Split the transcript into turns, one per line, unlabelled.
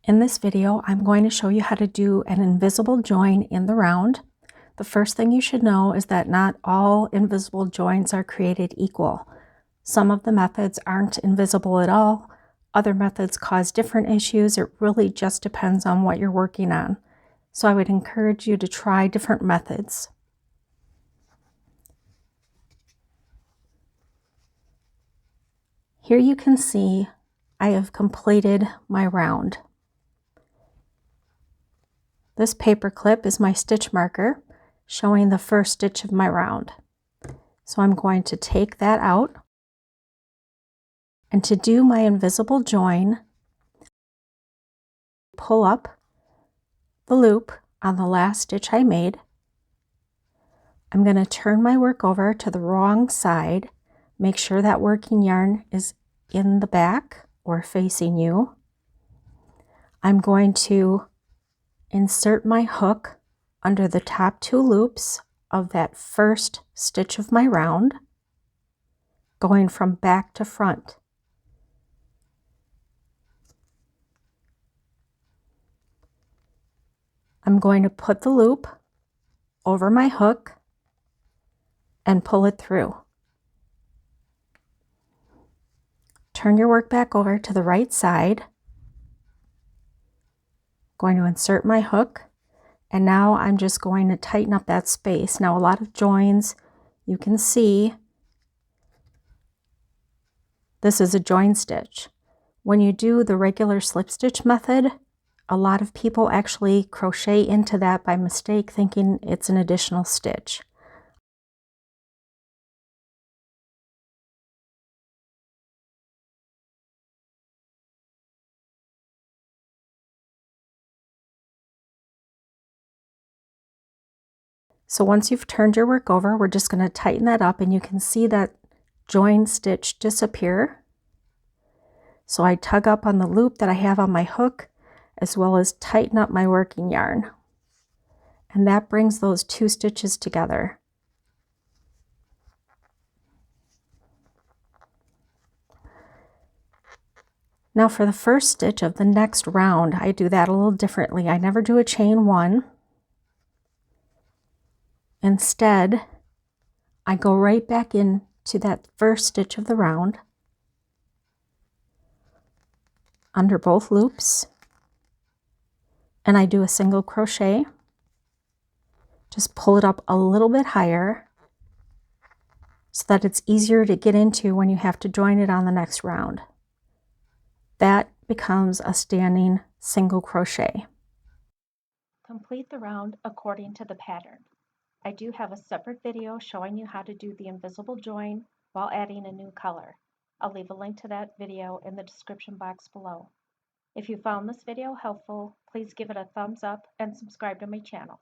In this video, I'm going to show you how to do an invisible join in the round. The first thing you should know is that not all invisible joins are created equal. Some of the methods aren't invisible at all. Other methods cause different issues. It really just depends on what you're working on. So I would encourage you to try different methods. Here you can see I have completed my round. This paper clip is my stitch marker showing the first stitch of my round. So I'm going to take that out. And to do my invisible join, pull up the loop on the last stitch I made. I'm going to turn my work over to the wrong side. Make sure that working yarn is in the back or facing you. I'm going to insert my hook under the top two loops of that first stitch of my round, going from back to front. I'm going to put the loop over my hook and pull it through. Turn your work back over to the right side. Going to insert my hook, and now I'm just going to tighten up that space. Now a lot of joins, you can see this is a join stitch. When you do the regular slip stitch method, a lot of people actually crochet into that by mistake, thinking it's an additional stitch. So once you've turned your work over, we're just going to tighten that up, and you can see that join stitch disappear. So I tug up on the loop that I have on my hook, as well as tighten up my working yarn. And that brings those two stitches together. Now for the first stitch of the next round, I do that a little differently. I never do a chain one. Instead, I go right back into that first stitch of the round, under both loops, and I do a single crochet. Just pull it up a little bit higher so that it's easier to get into when you have to join it on the next round. That becomes a standing single crochet. Complete the round according to the pattern. I do have a separate video showing you how to do the invisible join while adding a new color. I'll leave a link to that video in the description box below. If you found this video helpful, please give it a thumbs up and subscribe to my channel.